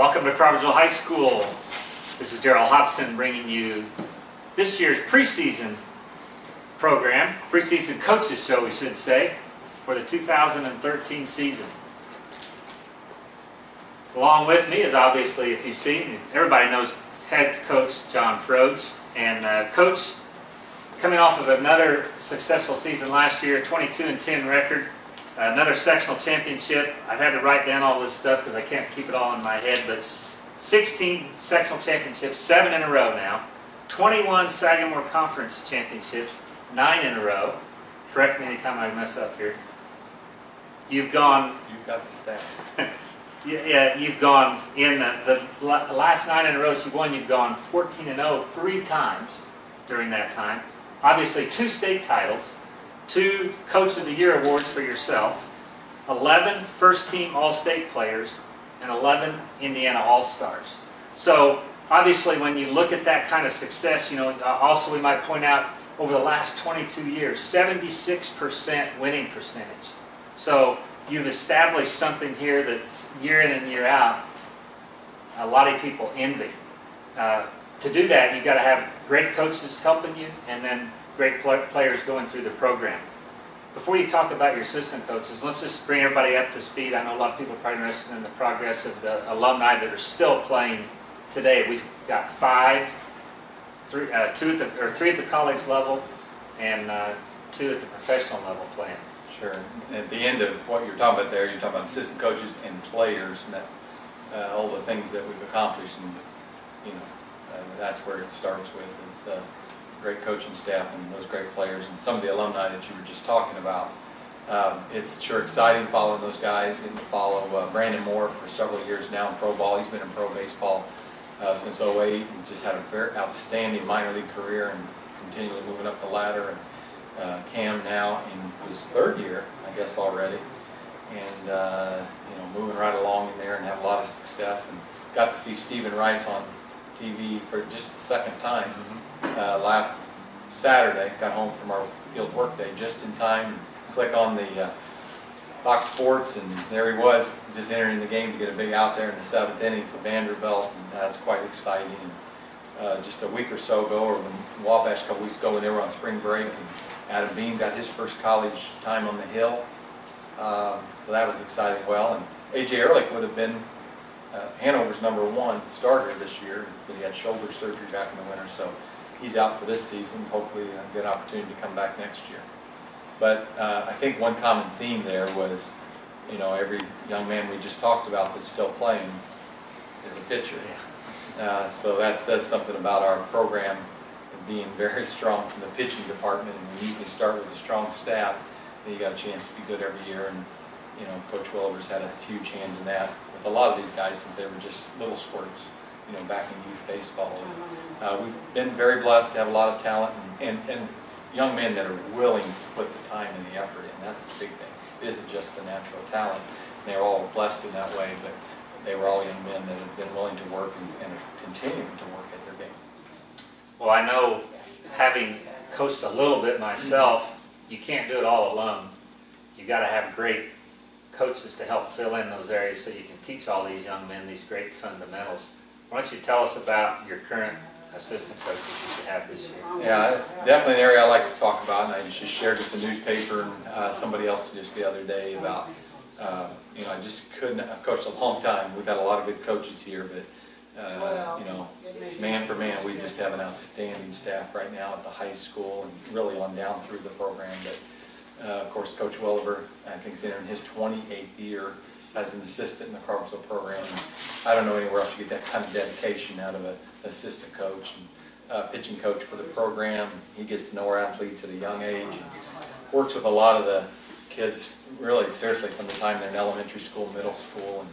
Welcome to Crawfordsville High School. This is Daryl Hobson bringing you this year's preseason program, preseason coaches show we should say, for the 2013 season. Along with me is obviously, if you've seen, everybody knows head coach Jaren Froedge, and coach coming off of another successful season last year, 22-10 record. Another sectional championship. I've had to write down all this stuff because I can't keep it all in my head, but 16 sectional championships, 7 in a row now. 21 Sagamore Conference championships, 9 in a row. Correct me anytime I mess up here. You've gone... You've got the stats. Yeah, you've gone in the last 9 in a row that you've won, you've gone 14-0 3 times during that time. Obviously 2 state titles. 2 Coach of the Year awards for yourself, 11 first-team All-State players, and 11 Indiana All-Stars. So obviously when you look at that kind of success, you know, also we might point out over the last 22 years, 76% winning percentage. So you've established something here that's year in and year out a lot of people envy. To do that, you've got to have great coaches helping you, and then great players going through the program. Before you talk about your assistant coaches, let's just bring everybody up to speed. I know a lot of people are probably interested in the progress of the alumni that are still playing today. We've got 3 at the college level and 2 at the professional level playing. Sure. At the end of what you're talking about there, you're talking about assistant coaches and players, and that, all the things that we've accomplished, and you know, that's where it starts with is the great coaching staff and those great players and some of the alumni that you were just talking about. It's sure exciting following those guys, and to follow Brandon Moore for several years now in pro ball. He's been in pro baseball since '08 and just had a very outstanding minor league career and continually moving up the ladder. And Cam now in his 3rd year, I guess already, and you know, moving right along in there and have a lot of success. And got to see Stephen Rice on TV for just the 2nd time. Last Saturday, got home from our field work day just in time, click on the Fox Sports, and there he was, just entering the game to get a big out there in the 7th inning for Vanderbilt, and that's quite exciting. And, just a week or so ago, or when Wabash a couple weeks ago when they were on spring break, and Adam Beam got his first college time on the Hill, so that was exciting. Well, and A.J. Ehrlich would have been Hanover's #1 starter this year, but he had shoulder surgery back in the winter, so he's out for this season. Hopefully a good opportunity to come back next year. But I think one common theme there was, you know, every young man we just talked about that's still playing is a pitcher. So that says something about our program being very strong from the pitching department, and when you can start with a strong staff, then you got a chance to be good every year. And you know, Coach Williver's had a huge hand in that with a lot of these guys since they were just little squirts, you know, back in youth baseball. We've been very blessed to have a lot of talent and young men that are willing to put the time and the effort in. That's the big thing. It isn't just the natural talent. They're all blessed in that way, but they were all young men that have been willing to work and are continuing to work at their game. Well, I know, having coached a little bit myself, you can't do it all alone. You got to have great coaches to help fill in those areas so you can teach all these young men these great fundamentals. Why don't you tell us about your current assistant coaches that you have this year? Yeah, it's definitely an area I like to talk about, and I just shared with the newspaper and somebody else just the other day about, you know, I just couldn't, I've coached a long time. We've had a lot of good coaches here, but you know, man for man, we just have an outstanding staff right now at the high school and really on down through the program. But of course, Coach Williver, I think, is entering his 28th year as an assistant in the Crawfordsville program. I don't know anywhere else you get that kind of dedication out of an assistant coach and pitching coach for the program. He gets to know our athletes at a young age and works with a lot of the kids really seriously from the time they're in elementary school, middle school, and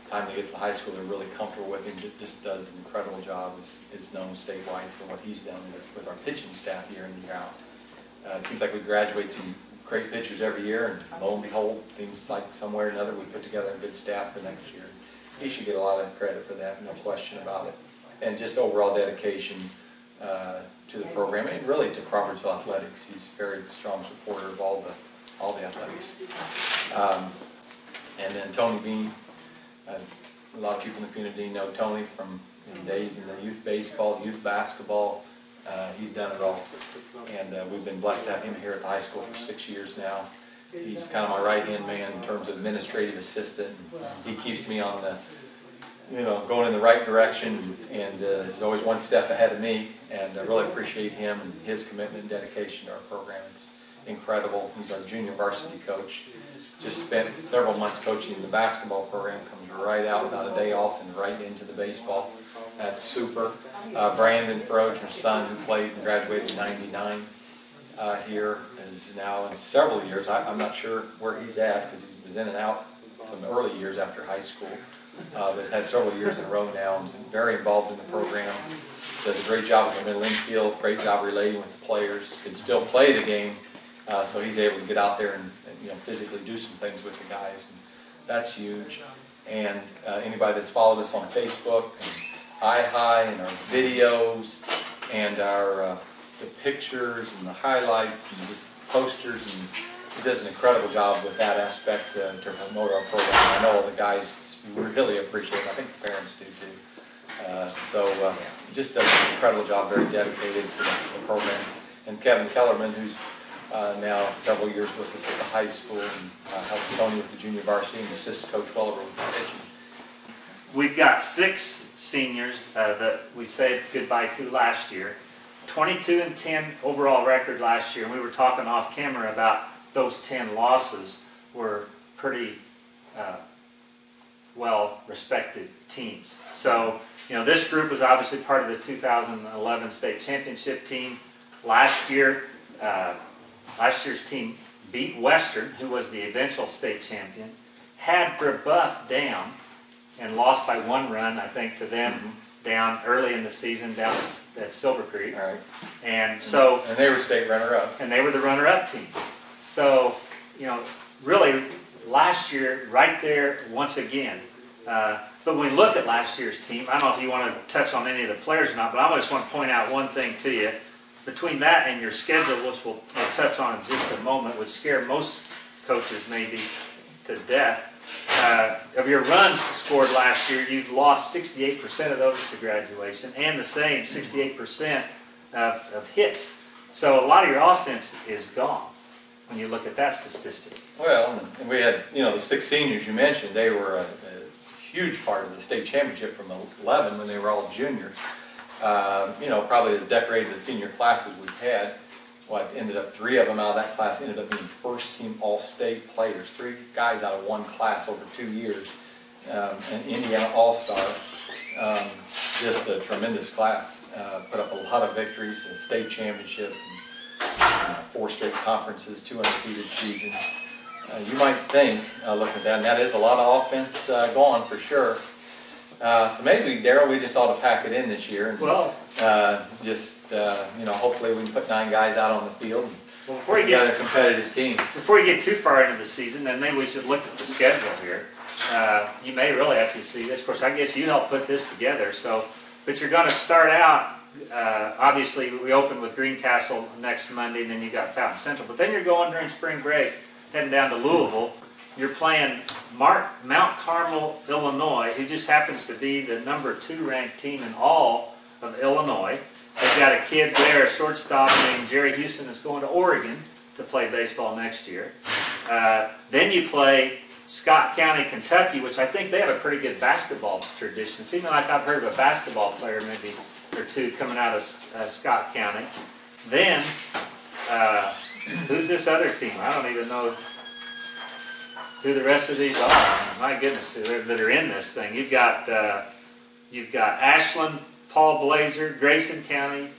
time they get to high school. They're really comfortable with him. Just does an incredible job. Is known statewide for what he's done with our pitching staff year in and year out. It seems like we graduate some great pitchers every year, and lo and behold, seems like somewhere or another we put together a good staff for next year. He should get a lot of credit for that, no question about it. And just overall dedication to the program, and really to Crawfordsville athletics. He's a very strong supporter of all the athletics. And then Tony Bean, A lot of people in the community know Tony from his days in the youth baseball, youth basketball. He's done it all, and we've been blessed to have him here at the high school for 6 years now. He's kind of my right-hand man in terms of administrative assistant. He keeps me on the, going in the right direction, and is always one step ahead of me. And I really appreciate him and his commitment and dedication to our program. It's incredible. He's our junior varsity coach. Just spent several months coaching in the basketball program. Comes right out without a day off and right into the baseball. That's super. Brandon Froedge, my son, who played and graduated in '99 here, is now in several years. I'm not sure where he's at because he was in and out some early years after high school. But has had several years in a row now and been very involved in the program. Does a great job with the middle infield, great job relating with the players. Can still play the game, so he's able to get out there and physically do some things with the guys. And that's huge. And anybody that's followed us on Facebook, and Hi and our videos, and our the pictures and the highlights and just posters, and he does an incredible job with that aspect to promote our program. I know all the guys really appreciate it. I think the parents do too. So he just does an incredible job, very dedicated to the program. And Kevin Kellerman, who's now several years with us at the high school and helps Tony with the junior varsity and assists Coach Welliver with the pitching. We've got 6 seniors that we said goodbye to last year. 22-10 overall record last year, and we were talking off camera about those 10 losses were pretty well-respected teams. So, this group was obviously part of the 2011 state championship team. Last year's team beat Western, who was the eventual state champion, had Brebeuf down, and lost by 1 run, I think, to them down early in the season down at Silver Creek. All right. And so... And they were state runner-ups. And they were the runner-up team. So, really, last year, right there, once again. But when we look at last year's team, I don't know if you want to touch on any of the players or not, but I just want to point out one thing to you. Between that and your schedule, which we'll touch on in just a moment, would scare most coaches maybe to death. Of your runs scored last year, you've lost 68% of those to graduation, and the same 68% of hits. So a lot of your offense is gone when you look at that statistic. Well, and we had, the 6 seniors you mentioned, they were a huge part of the state championship from 11 when they were all juniors. Probably as decorated as senior classes we've had. Ended up 3 of them out of that class ended up being first-team all-state players. 3 guys out of 1 class over 2 years. An Indiana All-Star. Just a tremendous class. Put up a lot of victories, a state championship, and, 4 straight conferences, 2 undefeated seasons. You might think, looking at that, and that is a lot of offense gone for sure. So maybe, Daryl, we just ought to pack it in this year. And, hopefully we can put 9 guys out on the field and before you get a competitive team. Before you get too far into the season, then maybe we should look at the schedule here. You may really have to see this. Of course, I guess you helped put this together. But you're going to start out, obviously, we open with Greencastle next Monday, and then you've got Fountain Central. But then you're going during spring break, heading down to Louisville. You're playing Mount Carmel, Illinois, who just happens to be the number 2 ranked team in all of Illinois. They've got a kid there, a shortstop named Jerry Houston, that's going to Oregon to play baseball next year. Then you play Scott County, Kentucky, which I think they have a pretty good basketball tradition. Seems like I've heard of a basketball player maybe or 2 coming out of Scott County. Then, who's this other team? I don't even know who the rest of these are. My goodness, that are in this thing. You've got Ashland, Paul Blazer, Grayson County.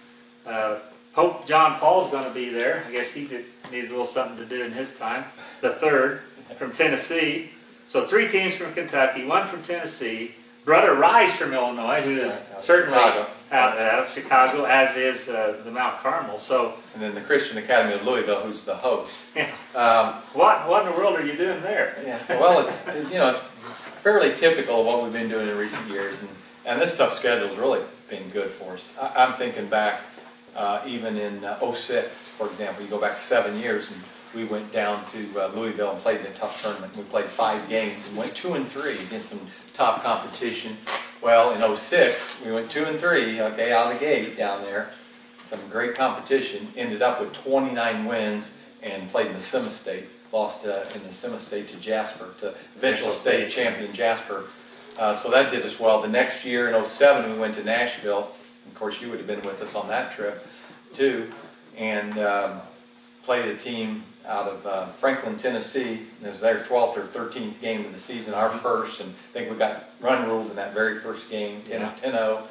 Pope John Paul's going to be there. I guess he needed a little something to do in his time. The 3rd from Tennessee. So 3 teams from Kentucky, 1 from Tennessee. Brother Rice from Illinois, who is certainly out of Chicago, as is the Mount Carmel. So, and then the Christian Academy of Louisville, who's the host. Yeah. What in the world are you doing there? Yeah. Well, it's fairly typical of what we've been doing in recent years, and this tough schedule has really been good for us. I'm thinking back even in '06, for example. You go back 7 years, and we went down to Louisville and played in a tough tournament. We played 5 games and went 2-3 against some top competition. Well, in '06, we went 2-3, okay, out of the gate down there. Some great competition. Ended up with 29 wins and played in the semi-state. Lost in the semi-state to Jasper, to eventual state champion Jasper. So that did us well. The next year in '07, we went to Nashville. Of course, you would have been with us on that trip too, and played a team out of Franklin, Tennessee. And it was their 12th or 13th game of the season, our first, and I think we got run ruled in that very first game, 10-0,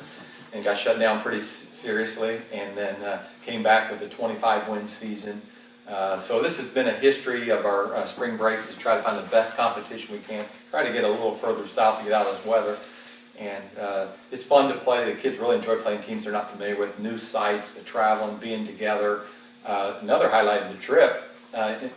and got shut down pretty seriously, and then came back with a 25-win season. So this has been a history of our spring breaks, is try to find the best competition we can, try to get a little further south to get out of this weather. And it's fun to play. The kids really enjoy playing teams they're not familiar with, new sites, the traveling, being together. Another highlight of the trip,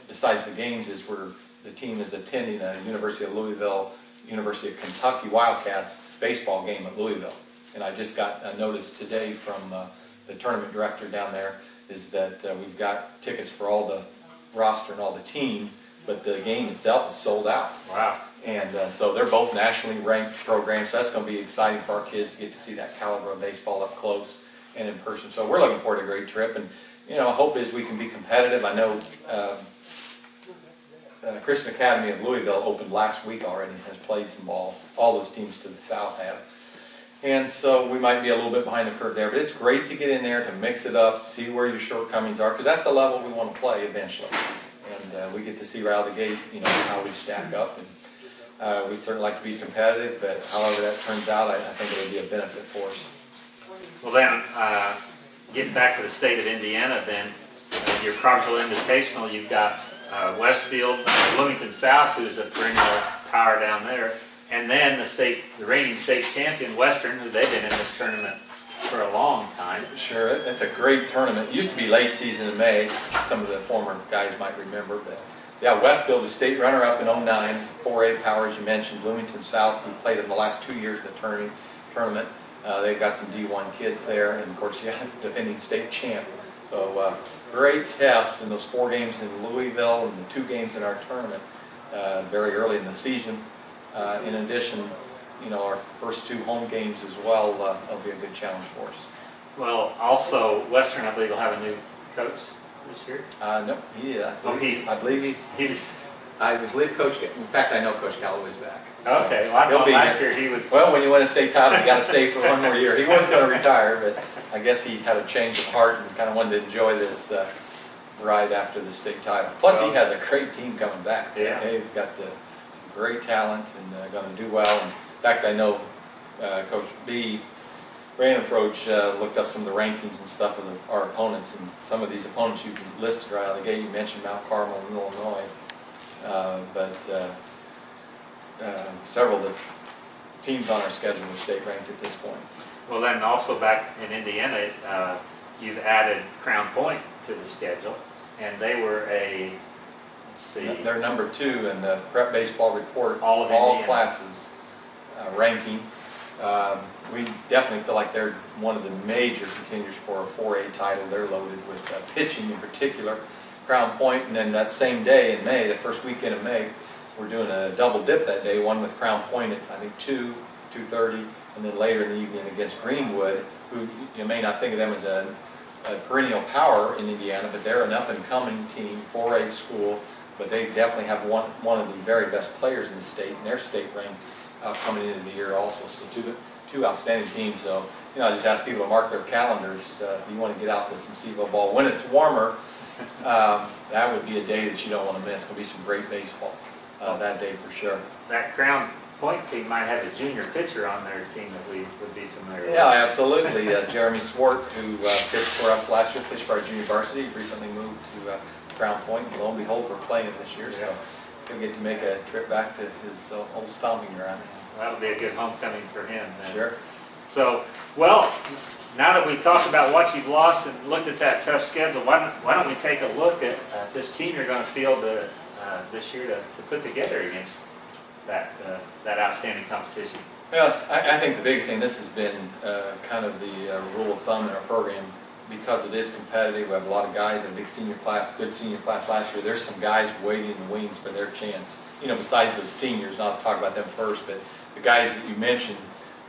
besides the games, is where the team is attending a University of Louisville, University of Kentucky Wildcats baseball game at Louisville. And I just got a notice today from the tournament director down there, is that we've got tickets for all the roster and all the team, but the game itself is sold out. Wow. And so they're both nationally ranked programs, so that's going to be exciting for our kids to get to see that caliber of baseball up close and in person. So we're looking forward to a great trip, and you know, hope is we can be competitive. I know Christian Academy of Louisville opened last week already, has played some ball. All those teams to the south have. And so we might be a little bit behind the curve there, but it's great to get in there, to mix it up, see where your shortcomings are, because that's the level we want to play eventually. And we get to see right out of the gate, you know, how we stack up. And we certainly like to be competitive, but however that turns out, I think it'll be a benefit for us. Well then, getting back to the state of Indiana then, your Crawfordsville Invitational, you've got Westfield, Bloomington South, who's a perennial power down there, and then the reigning state champion, Western, who they've been in this tournament for a long time. Sure, it's a great tournament. It used to be late season in May. Some of the former guys might remember, but yeah, Westfield was state runner-up in '09, 4A power, as you mentioned. Bloomington South, we played in the last 2 years of the tournament. They've got some D1 kids there, and of course, yeah, defending state champ. So great test in those 4 games in Louisville and the 2 games in our tournament very early in the season. In addition, you know, our first 2 home games as well, that'll be a good challenge for us. Well, also, Western, I believe, will have a new coach this year. No, I believe Coach, in fact, I know Coach Calloway's back. So okay, well, I thought last year he was... Well, when you win a state title, you got to stay for 1 more year. He was going to retire, but I guess he had a change of heart and kind of wanted to enjoy this ride after the state title. Plus, he has a great team coming back. Yeah. They've got some great talent and going to do well. And in fact, I know Coach B, Brandon Froedge, looked up some of the rankings and stuff of our opponents, and some of these opponents you've listed right out of the gate. You mentioned Mount Carmel in Illinois, but several of the teams on our schedule are state ranked at this point. Well, then also back in Indiana, you've added Crown Point to the schedule, and they were let's see. They're number 2 in the Prep Baseball Report, all classes ranking. We definitely feel like they're one of the major contenders for a 4A title. They're loaded with pitching in particular. Crown Point, and then that same day in May, the first weekend of May, we're doing a double dip that day, one with Crown Point at, I think, 2:30, and then later in the evening against Greenwood, who you may not think of them as a perennial power in Indiana, but they're an up-and-coming team, 4A school, but they definitely have one of the very best players in the state, and their state ranked coming into the year also. So two outstanding teams. So, you know, I just ask people to mark their calendars if you want to get out to some SEVO ball. When it's warmer, that would be a day that you don't want to miss. There'll be some great baseball that day for sure. That Crown Point team might have a junior pitcher on their team that we would be familiar with. Yeah, absolutely. Jeremy Swart, who pitched for us last year, pitched for our junior varsity, recently moved to Crown Point, and lo and behold, we're playing it this year. Yeah. So he'll get to make a trip back to his old stomping grounds. That'll be a good homecoming for him then. Sure. So, well, now that we've talked about what you've lost and looked at that tough schedule, why don't we take a look at this team you're going to field this year to put together against that outstanding competition? Well, I think the biggest thing, this has been kind of the rule of thumb in our program because it is competitive. We have a lot of guys in a big senior class, good senior class last year. There's some guys waiting in the wings for their chance. You know, besides those seniors, not to talk about them first, but the guys that you mentioned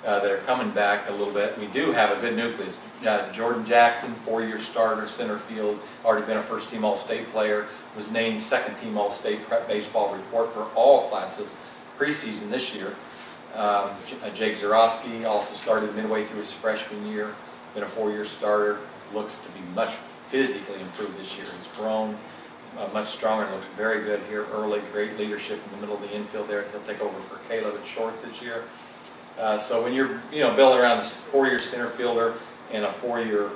that are coming back a little bit, we do have a good nucleus. Jordan Jackson, 4-year starter, center field, already been a first-team All-State player, was named second-team All-State Prep Baseball report for all classes preseason this year. Jake Zarowski also started midway through his freshman year, been a 4-year starter, looks to be much physically improved this year. He's grown much stronger and looks very good here early. Great leadership in the middle of the infield there. He'll take over for Caleb at short this year. So when you're building around a 4-year center fielder and a 4-year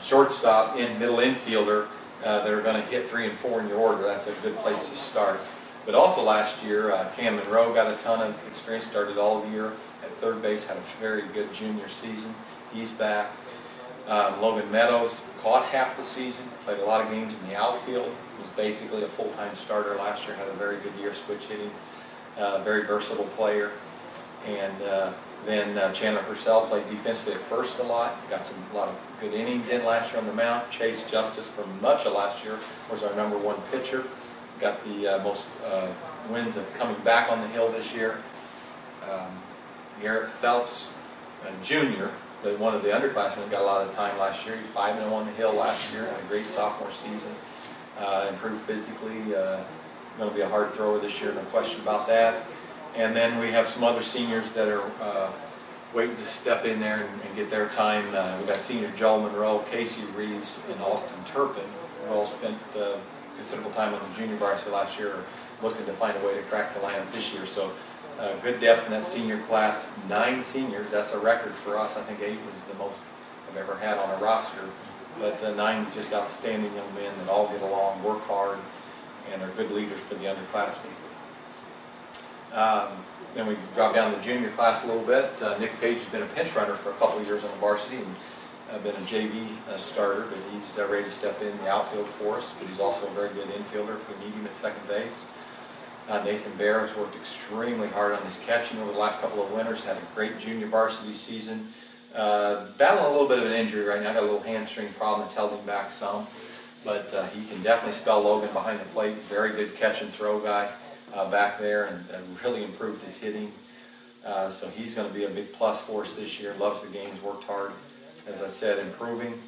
shortstop in middle infielder that are going to hit 3 and 4 in your order, that's a good place to start. But also last year, Cam Monroe got a ton of experience, started all year at third base, had a very good junior season. He's back. Logan Meadows caught half the season, played a lot of games in the outfield, was basically a full-time starter last year, had a very good year switch hitting, very versatile player. And then Chandler Purcell played defensively at first a lot, got a lot of good innings in last year on the mound. Chase Justice for much of last year was our #1 pitcher. Got the most wins of coming back on the hill this year. Garrett Phelps, Jr., one of the underclassmen, got a lot of time last year. He's 5-0 on the hill last year, had a great sophomore season. Improved physically, going to be a hard thrower this year, no question about that. And then we have some other seniors that are waiting to step in there and get their time. We've got senior Joel Monroe, Casey Reeves, and Austin Turpin, who all spent considerable time on the junior varsity last year, looking to find a way to crack the lineup this year. So good depth in that senior class. 9 seniors, that's a record for us. I think 8 was the most I've ever had on a roster. But 9 just outstanding young men that all get along, work hard, and are good leaders for the underclassmen. Then we drop down to the junior class a little bit. Nick Page has been a pinch runner for a couple of years on the varsity and been a JV starter, but he's ready to step in the outfield for us, but he's also a very good infielder if we need him at second base. Nathan Bear has worked extremely hard on his catching over the last couple of winters, had a great junior varsity season. Battling a little bit of an injury right now, got a little hamstring problem that's held him back some, but he can definitely spell Logan behind the plate. Very good catch and throw guy back there, and really improved his hitting. So he's going to be a big plus for us this year. Loves the games, worked hard, as I said, improving.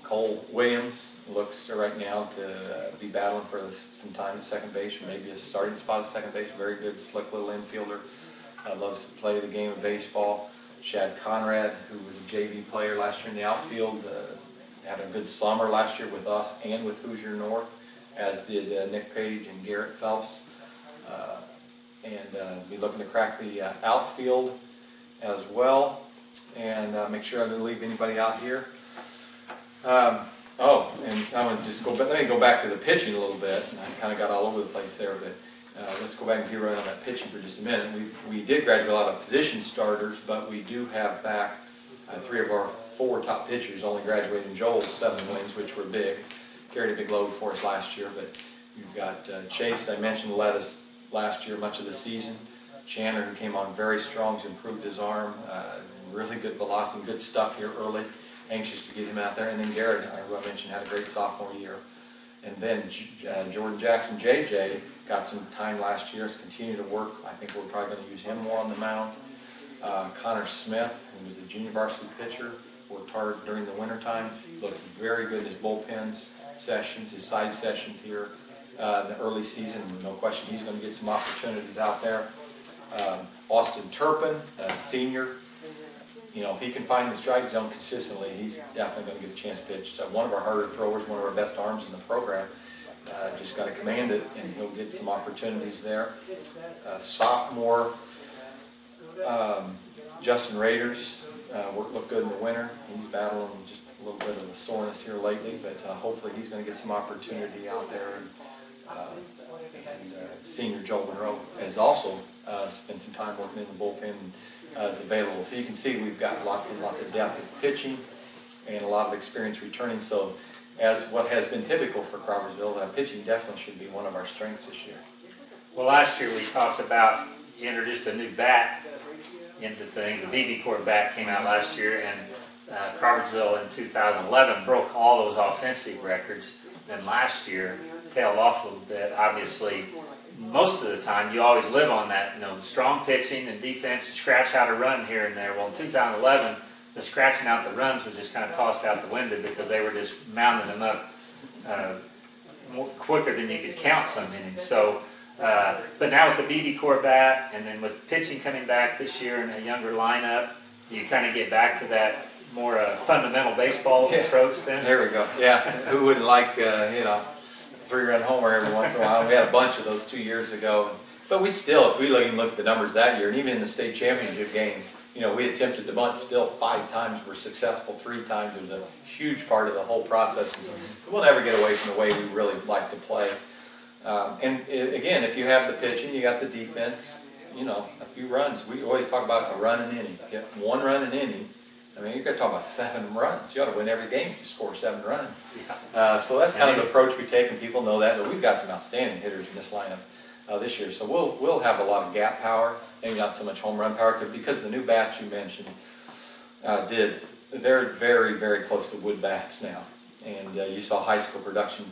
Cole Williams looks right now to be battling for some time at second base, or maybe a starting spot at second base. Very good, slick little infielder. Loves to play the game of baseball. Shad Conrad, who was a JV player last year in the outfield, had a good summer last year with us and with Hoosier North, as did Nick Page and Garrett Phelps. And be looking to crack the outfield as well. And make sure I didn't leave anybody out here. And I'm going to just let me go back to the pitching a little bit. And I kind of got all over the place there, but let's go back and zero in on that pitching for just a minute. We did graduate a lot of position starters, but we do have back 3 of our 4 top pitchers, only graduating Joel's 7 wins, which were big. Carried a big load for us last year, but you've got Chase, I mentioned, led us last year much of the season. Chandler, who came on very strong, has improved his arm, really good velocity, good stuff here early. Anxious to get him out there. And then Garrett, who I mentioned, had a great sophomore year. And then Jordan Jackson, JJ, got some time last year, has continued to work. I think we're probably going to use him more on the mound. Connor Smith, who was the junior varsity pitcher, worked hard during the wintertime, looked very good in his bullpen sessions, his side sessions here in the early season. No question he's going to get some opportunities out there. Austin Turpin, a senior. If he can find the strike zone consistently, he's definitely going to get a chance to pitch. One of our harder throwers, one of our best arms in the program. Just got to command it, and he'll get some opportunities there. Sophomore Justin Raiders looked good in the winter. He's battling just a little bit of a soreness here lately, but hopefully he's going to get some opportunity out there. And senior Joel Monroe has also spent some time working in the bullpen. Is available. So you can see we've got lots and lots of depth of pitching and a lot of experience returning. So as what has been typical for Crawfordsville, pitching definitely should be one of our strengths this year. Well, last year we talked about, you introduced a new bat into things. The BB Core bat came out last year, and Crawfordsville in 2011 broke all those offensive records. Then last year tailed off a little bit. Obviously, most of the time you always live on that, strong pitching and defense, scratch out a run here and there. Well, in 2011, the scratching out the runs was just kind of tossed out the window because they were just mounding them up more quicker than you could count some innings. So, but now with the BB core bat, and then with pitching coming back this year in a younger lineup, you kind of get back to that more fundamental baseball approach then. There we go. Yeah, who wouldn't like three-run homer every once in a while? We had a bunch of those 2 years ago. But we still, if we look at the numbers that year, and even in the state championship game, we attempted to bunt still 5 times, were successful 3 times. It was a huge part of the whole process. So we'll never get away from the way we really like to play. Again, if you have the pitching, you got the defense, a few runs. We always talk about a run an inning. Get 1 run an inning. I mean, you're going to talk about 7 runs. You ought to win every game if you score 7 runs. So that's kind of the approach we take, and people know that. But we've got some outstanding hitters in this lineup this year. So we'll have a lot of gap power, maybe not so much home run power, because the new bats you mentioned they're very, very close to wood bats now. And you saw high school production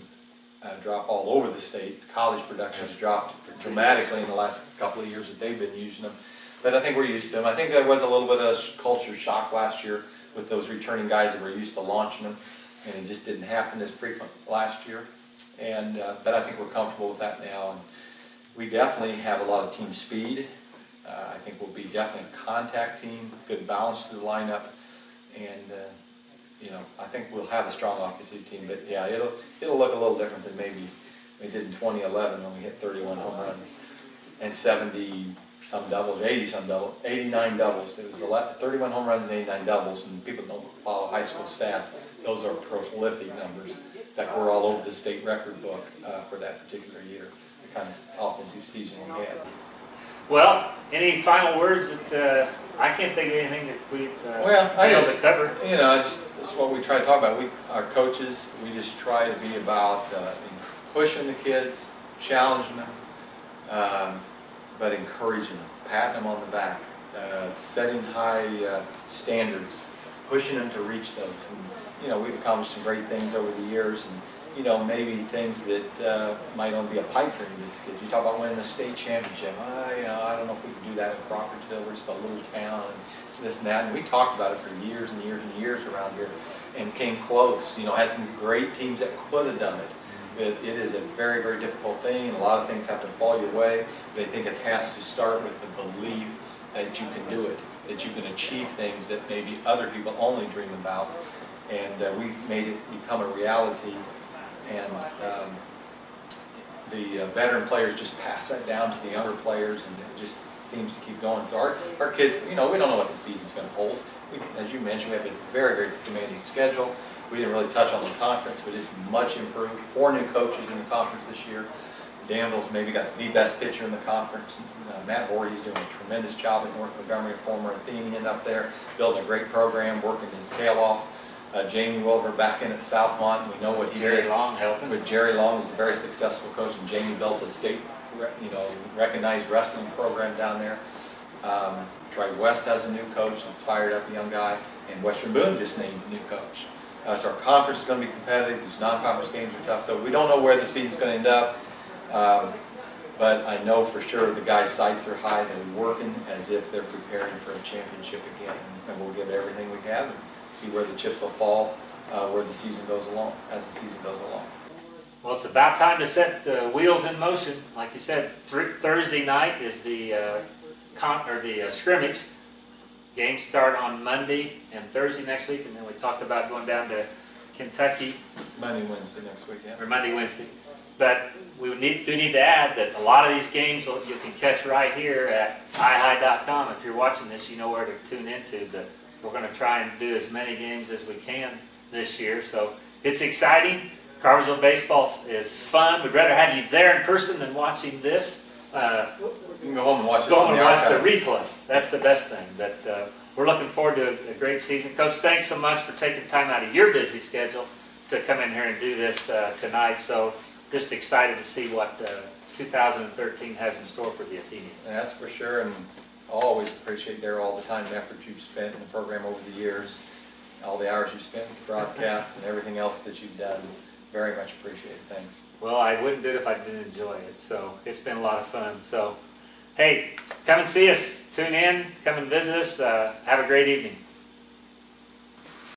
drop all over the state. College production has dropped dramatically in the last couple of years that they've been using them. But I think we're used to them. I think there was a little bit of culture shock last year with those returning guys that were used to launching them, and it just didn't happen as frequent last year. But I think we're comfortable with that now. And we definitely have a lot of team speed. I think we'll be definitely a contact team, good balance to the lineup, and I think we'll have a strong offensive team. But yeah, it'll look a little different than maybe we did in 2011 when we hit 31 home runs and 70-some doubles, 89 doubles. It was 31 home runs and 89 doubles, and people don't follow high school stats. Those are prolific numbers that were all over the state record book for that particular year, the kind of offensive season we had. Well, any final words that I can't think of anything that we've failed to cover? That's what we try to talk about. Our coaches, we just try to be about pushing the kids, challenging them, but encouraging them, patting them on the back, setting high standards, pushing them to reach those. And we've accomplished some great things over the years, and maybe things that might only be a pipe dream to these kids. You talk about winning a state championship. I don't know if we can do that in Crawfordsville. We're just a little town, and this and that. And we talked about it for years and years and years around here, and came close. Had some great teams that could have done it. But it is a very, very difficult thing. A lot of things have to fall your way. But I think it has to start with the belief that you can do it, that you can achieve things that maybe other people only dream about. And we've made it become a reality. And the veteran players just pass that down to the younger players, and it just seems to keep going. So our kids, we don't know what the season's going to hold. As you mentioned, we have a very, very demanding schedule. We didn't really touch on the conference, but it's much improved. 4 new coaches in the conference this year. Danville's maybe got the best pitcher in the conference. Matt Voorhees doing a tremendous job at North Montgomery, a former Athenian up there, building a great program, working his tail off. Jamie Wilbur back in at Southmont. We know what he did. Jerry Long helping. But Jerry Long was a very successful coach, and Jamie built a state, recognized wrestling program down there. Troy West has a new coach that's fired up, a young guy, and Western Boone just named a new coach. So our conference is going to be competitive. These non-conference games are tough, so we don't know where the season's going to end up. But I know for sure the guys' sights are high. They're working as if they're preparing for a championship again, and we'll give it everything we have and see where the chips will fall, where the season goes along, as the season goes along. Well, it's about time to set the wheels in motion. Like you said, Thursday night is the scrimmage. Games start on Monday and Thursday next week, and then we talked about going down to Kentucky. Monday, Wednesday next week, yeah. Or Monday, Wednesday. But we do need to add that a lot of these games you can catch right here at ihigh.com. If you're watching this, you know where to tune into. But we're going to try and do as many games as we can this year. So it's exciting. Crawfordsville baseball is fun. We'd rather have you there in person than watching this. You can go home and watch the replay. That's the best thing. But we're looking forward to a great season. Coach, thanks so much for taking time out of your busy schedule to come in here and do this tonight. So just excited to see what 2013 has in store for the Athenians. That's for sure. And I always appreciate Daryl all the time and effort you've spent in the program over the years. all the hours you spent with the broadcast and everything else that you've done. Very much appreciated. Thanks. Well, I wouldn't do it if I didn't enjoy it. So it's been a lot of fun. So, hey, come and see us. Tune in. Come and visit us. Have a great evening.